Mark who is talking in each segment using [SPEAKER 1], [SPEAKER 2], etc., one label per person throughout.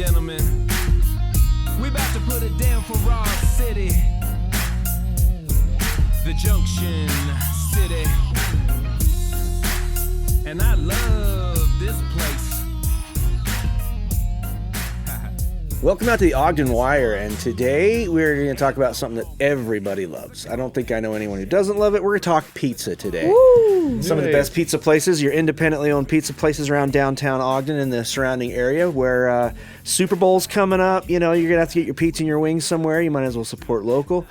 [SPEAKER 1] gentlemen, we about to put it down for Raw City, the Junction City, and I love this place.
[SPEAKER 2] Welcome out to the Ogden Wire, and today we're going to talk about something that everybody loves. I don't think I know anyone who doesn't love it. We're going to talk pizza today.
[SPEAKER 3] Woo!
[SPEAKER 2] Some of the best pizza places, your independently owned pizza places around downtown Ogden and the surrounding area where Super Bowl's coming up. You know, you're going to have to get your pizza and your wings somewhere. You might as well support local.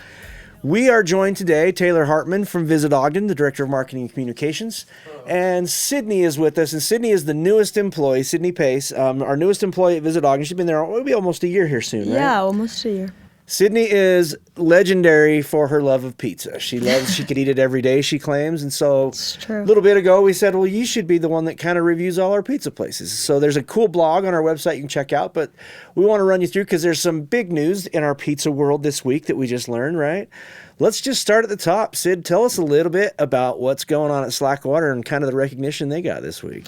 [SPEAKER 2] We are joined today, Taylor Hartman from Visit Ogden, the Director of Marketing and Communications, and Sydney is with us, and Sydney is the newest employee, Sydney Pace, our newest employee at Visit Ogden. She's been there, it'll be almost a year here soon, right?
[SPEAKER 3] Yeah, almost a year.
[SPEAKER 2] Sydney is legendary for her love of pizza. She could eat it every day, she claims, and so
[SPEAKER 3] It's true.
[SPEAKER 2] a little bit ago we said, well, you should be the one that kind of reviews all our pizza places. So there's a cool blog on our website you can check out, but we want to run you through because there's some big news in our pizza world this week that we just learned, right? Let's just start at the top. Sid, tell us a little bit about what's going on at Slackwater and kind of the recognition they got this week.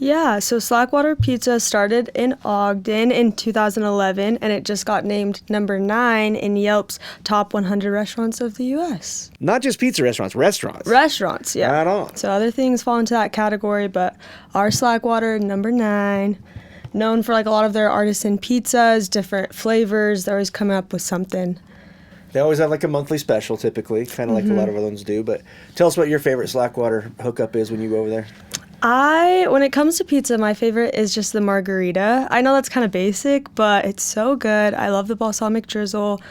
[SPEAKER 3] Yeah, so Slackwater Pizza started in Ogden in 2011, and it just got named number 9 in Yelp's top 100 restaurants of the U.S.
[SPEAKER 2] Not just pizza restaurants, restaurants.
[SPEAKER 3] Restaurants, yeah.
[SPEAKER 2] Right on.
[SPEAKER 3] So other things fall into that category, but our Slackwater, number 9, known for like a lot of their artisan pizzas, different flavors. They're always coming up with something.
[SPEAKER 2] They always have like a monthly special typically, kind of like a lot of other ones do. But tell us what your favorite Slackwater hookup is when you go over there.
[SPEAKER 3] When it comes to pizza, my favorite is just the margarita. I know that's kind of basic, but it's so good. I love the balsamic drizzle.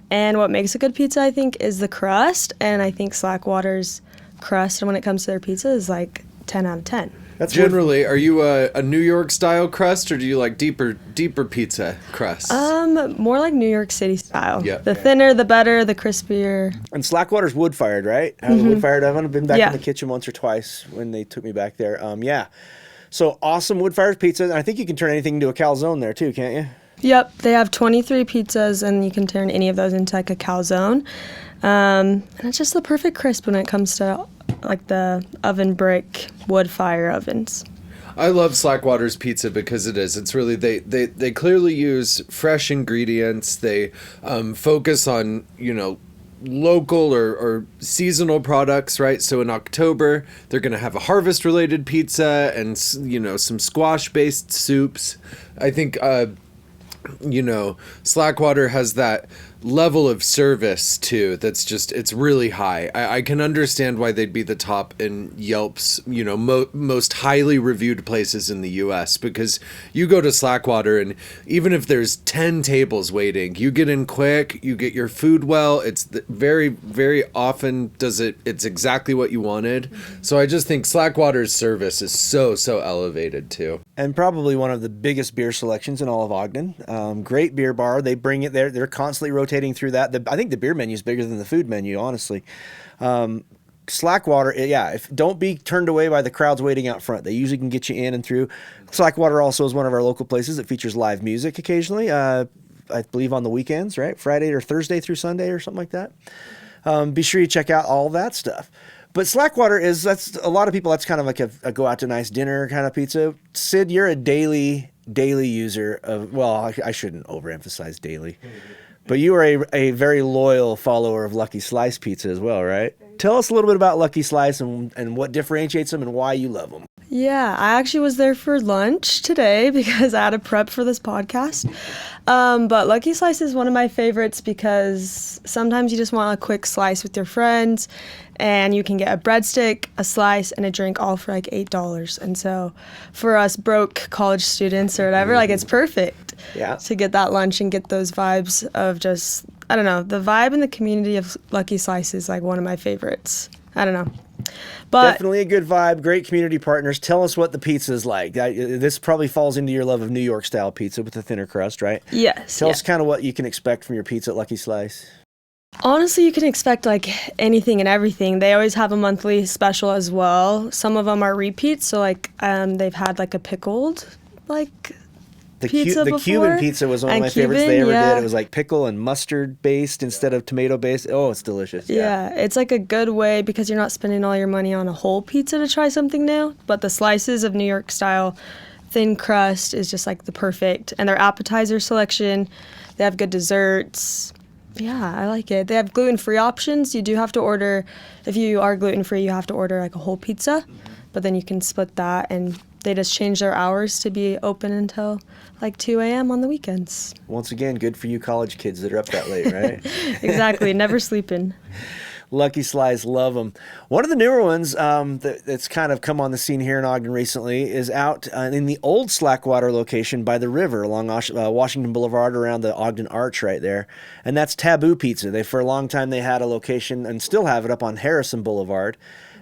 [SPEAKER 3] And what makes a good pizza, I think, is the crust. And I think Slackwater's crust, when it comes to their pizza, is like 10 out of 10.
[SPEAKER 2] That's
[SPEAKER 4] Generally, are you a New York style crust, or do you like deeper pizza crust?
[SPEAKER 3] More like New York City style.
[SPEAKER 4] Yeah.
[SPEAKER 3] The thinner, the better, the crispier.
[SPEAKER 2] And Slackwater's wood-fired, right? Has a wood-fired oven. I've been back
[SPEAKER 3] Yeah.
[SPEAKER 2] in the kitchen once or twice when they took me back there. Yeah. So awesome wood-fired pizza. And I think you can turn anything into a calzone there too, can't you?
[SPEAKER 3] Yep, they have 23 pizzas, and you can turn any of those into like a calzone. And it's just the perfect crisp when it comes to like the oven brick wood fire ovens.
[SPEAKER 4] I love Slackwater's pizza because it's really, they clearly use fresh ingredients. They focus on, local or seasonal products, right? So in October, they're going to have a harvest-related pizza and, some squash-based soups. I think, Slackwater has that level of service too that's just, it's really high. I can understand why they'd be the top in Yelp's most highly reviewed places in the US, because you go to Slackwater and even if there's 10 tables waiting, you get in quick, you get your food well. It's very, very often it's exactly what you wanted. So I just think Slackwater's service is so elevated too.
[SPEAKER 2] And probably one of the biggest beer selections in all of Ogden. Great beer bar. They bring it there. They're constantly rotating through that. I think the beer menu is bigger than the food menu, honestly. Slackwater, don't be turned away by the crowds waiting out front. They usually can get you in and through. Slackwater also is one of our local places that features live music occasionally. I believe on the weekends, right? Friday or Thursday through Sunday or something like that. Be sure you check out all that stuff. But Slackwater that's a lot of people, that's kind of like a go out to nice dinner kind of pizza. Sid, you're a daily user of, well, I shouldn't overemphasize daily, but you are a very loyal follower of Lucky Slice pizza as well, right? Tell us a little bit about Lucky Slice and what differentiates them and why you love them.
[SPEAKER 3] Yeah, I actually was there for lunch today because I had to prep for this podcast. But Lucky Slice is one of my favorites because sometimes you just want a quick slice with your friends, and you can get a breadstick, a slice, and a drink all for like $8. And so for us broke college students or whatever, like it's perfect to get that lunch and get those vibes of just, I don't know, the vibe and the community of Lucky Slice is like one of my favorites. I don't know. But
[SPEAKER 2] definitely a good vibe, great community partners. Tell us what the pizza is like. This probably falls into your love of New York style pizza with the thinner crust, right?
[SPEAKER 3] Yes.
[SPEAKER 2] Tell us kind of what you can expect from your pizza at Lucky Slice.
[SPEAKER 3] Honestly, you can expect like anything and everything. They always have a monthly special as well. Some of them are repeats, so like they've had like a pickled pizza
[SPEAKER 2] The
[SPEAKER 3] before.
[SPEAKER 2] Cuban pizza was one of
[SPEAKER 3] And
[SPEAKER 2] my favorites they ever
[SPEAKER 3] yeah.
[SPEAKER 2] did. It was like pickle and mustard based instead of tomato based. Oh, it's delicious.
[SPEAKER 3] Yeah, it's like a good way because you're not spending all your money on a whole pizza to try something new. But the slices of New York style thin crust is just like the perfect. And their appetizer selection, they have good desserts. Yeah, I like it. They have gluten-free options. You do have to order, if you are gluten-free, you have to order like a whole pizza, but then you can split that, and they just change their hours to be open until like 2 a.m. on the weekends.
[SPEAKER 2] Once again, good for you college kids that are up that late, right?
[SPEAKER 3] Exactly, never sleeping.
[SPEAKER 2] Lucky Slice, love them. One of the newer ones that's kind of come on the scene here in Ogden recently is out in the old Slackwater location by the river along Washington Boulevard around the Ogden Arch right there. And that's Taboo Pizza. For a long time they had a location and still have it up on Harrison Boulevard.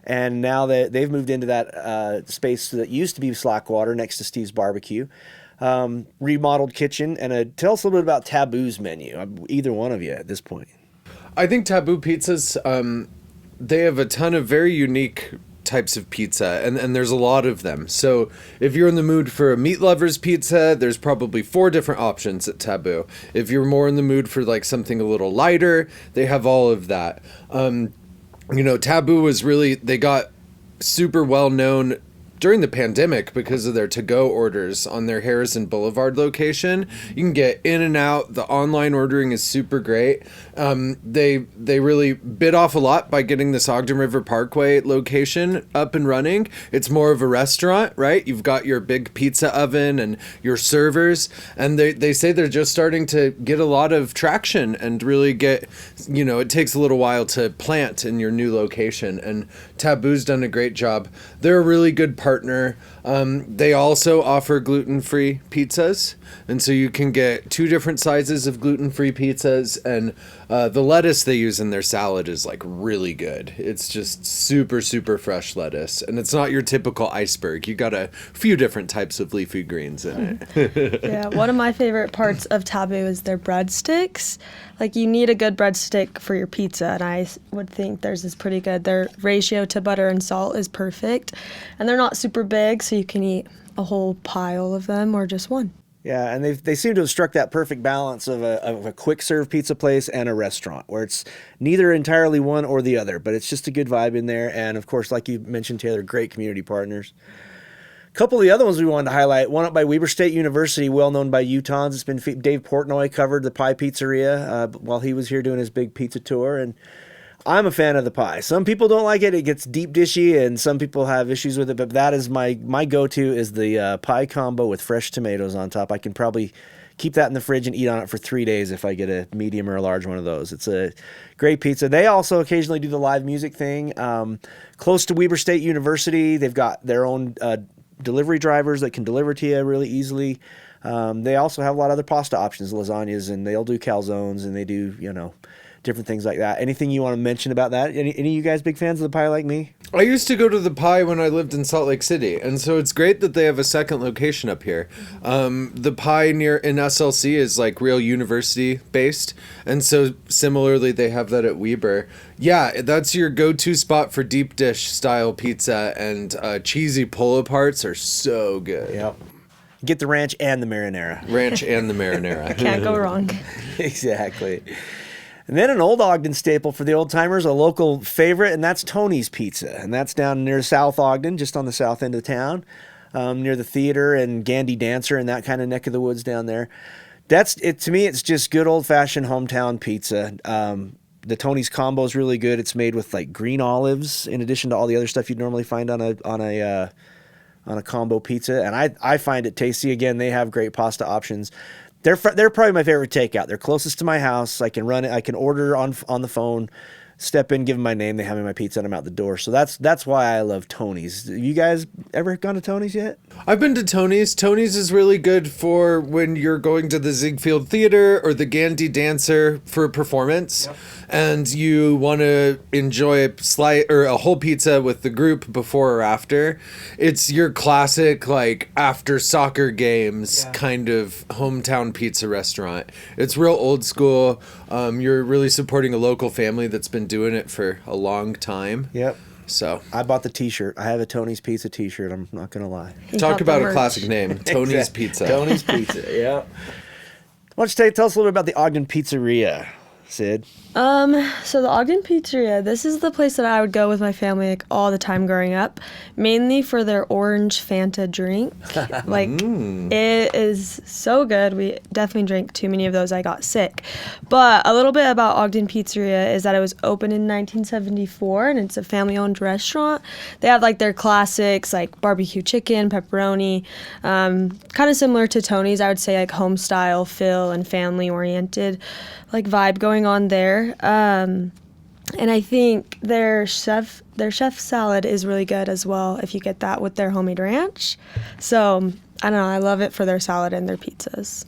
[SPEAKER 2] And now they've moved into that space that used to be Slackwater next to Steve's Barbecue. Remodeled kitchen. And tell us a little bit about Taboo's menu, either one of you at this point.
[SPEAKER 4] I think Taboo Pizzas, they have a ton of very unique types of pizza, and there's a lot of them. So if you're in the mood for a meat lover's pizza, there's probably 4 different options at Taboo. If you're more in the mood for like something a little lighter, they have all of that. Taboo was really, they got super well known during the pandemic because of their to-go orders on their Harrison Boulevard location. You can get in and out. The online ordering is super great. They really bit off a lot by getting this Ogden River Parkway location up and running. It's more of a restaurant, right? You've got your big pizza oven and your servers, and they say they're just starting to get a lot of traction and really get, it takes a little while to plant in your new location, and Taboo's done a great job. They're a really good partner. They also offer gluten-free pizzas, and so you can get 2 different sizes of gluten-free pizzas, and the lettuce they use in their salad is like really good. It's just super, super fresh lettuce, and it's not your typical iceberg. You got a few different types of leafy greens in it.
[SPEAKER 3] Yeah, one of my favorite parts of Taboo is their breadsticks. Like, you need a good breadstick for your pizza, and I would think theirs is pretty good. Their ratio to butter and salt is perfect, and they're not super big, so you can eat a whole pile of them or just one.
[SPEAKER 2] Yeah, and they seem to have struck that perfect balance of a quick serve pizza place and a restaurant, where it's neither entirely one or the other, but it's just a good vibe in there. And of course, like you mentioned, Taylor, great community partners. A couple of the other ones we wanted to highlight, one up by Weber State University, well known by Utahns. It's been Dave Portnoy covered the Pie Pizzeria while he was here doing his big pizza tour, and I'm a fan of the pie. Some people don't like it. It gets deep dishy, and some people have issues with it, but that is my go-to is the pie combo with fresh tomatoes on top. I can probably keep that in the fridge and eat on it for 3 days if I get a medium or a large one of those. It's a great pizza. They also occasionally do the live music thing. Close to Weber State University, they've got their own delivery drivers that can deliver to you really easily. They also have a lot of other pasta options, lasagnas, and they'll do calzones, and they do, different things like that. Anything you want to mention about that? Any of you guys big fans of the pie like me?
[SPEAKER 4] I used to go to the Pie when I lived in Salt Lake City, and so it's great that they have a second location up here. The Pie in SLC is like real university based, and so similarly they have that at Weber. Yeah, that's your go-to spot for deep dish style pizza, and cheesy pull-aparts are so good.
[SPEAKER 2] Yep. Get the ranch and the marinara.
[SPEAKER 4] Ranch and the marinara.
[SPEAKER 3] Can't go wrong.
[SPEAKER 2] Exactly. And then an old Ogden staple for the old timers, a local favorite, and that's Tony's Pizza. And that's down near South Ogden, just on the south end of town, near the theater and Gandy Dancer and that kind of neck of the woods down there. That's it. To me, it's just good old-fashioned hometown pizza. The Tony's combo is really good. It's made with like green olives in addition to all the other stuff you'd normally find on a combo pizza, and I find it tasty. Again, they have great pasta options. They're probably my favorite takeout. They're closest to my house. I can run it. I can order on the phone, step in, give them my name. They have me my pizza, and I'm out the door. So that's why I love Tony's. You guys ever gone to Tony's yet?
[SPEAKER 4] I've been to Tony's. Tony's is really good for when you're going to the Ziegfeld Theater or the Gandy Dancer for a performance. Yep. And you want to enjoy a whole pizza with the group before or after. It's your classic like after soccer games kind of hometown pizza restaurant. It's real old school. You're really supporting a local family that's been doing it for a long time.
[SPEAKER 2] Yep.
[SPEAKER 4] So
[SPEAKER 2] I bought the T-shirt. I have a Tony's Pizza T-shirt. I'm not gonna lie.
[SPEAKER 4] Talk about a classic name, Tony's
[SPEAKER 2] Exactly.
[SPEAKER 4] Pizza.
[SPEAKER 2] Tony's Pizza. Yeah. Why don't you tell us a little bit about the Ogden Pizzeria? Sid?
[SPEAKER 3] So the Ogden Pizzeria, this is the place that I would go with my family like all the time growing up, mainly for their orange Fanta drink. Like it is so good. We definitely drank too many of those. I got sick. But a little bit about Ogden Pizzeria is that it was opened in 1974 and it's a family-owned restaurant. They have like their classics like barbecue chicken, pepperoni, kind of similar to Tony's. I would say like home style feel and family oriented like vibe going on there. And I think their chef salad is really good as well if you get that with their homemade ranch. So I don't know, I love it for their salad and their pizzas.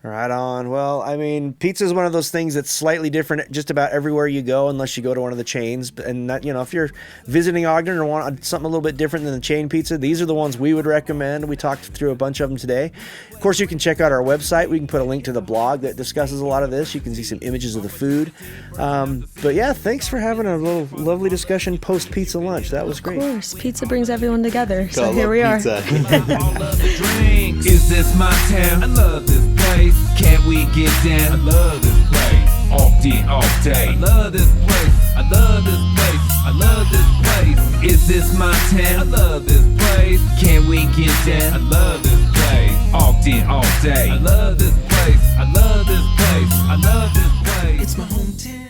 [SPEAKER 2] Right on. Well, I mean, pizza is one of those things that's slightly different just about everywhere you go, unless you go to one of the chains. And that, if you're visiting Ogden or want something a little bit different than the chain pizza, these are the ones we would recommend. We talked through a bunch of them today. Of course, you can check out our website. We can put a link to the blog that discusses a lot of this. You can see some images of the food. But yeah, thanks for having a little lovely discussion post pizza lunch. That was great.
[SPEAKER 3] Of course, pizza brings everyone together. So
[SPEAKER 4] I
[SPEAKER 3] here
[SPEAKER 4] love
[SPEAKER 3] we are.
[SPEAKER 4] pizza.
[SPEAKER 1] All of the drinks. Is this my town? I love this place. Can't we get down? I love this place. Ogden all day. I love this place. I love this place. I love this place. Is this my town? I love this place. Can we get down? I love this place. Ogden all day. I love this place. I love this place. I love this place. It's my hometown.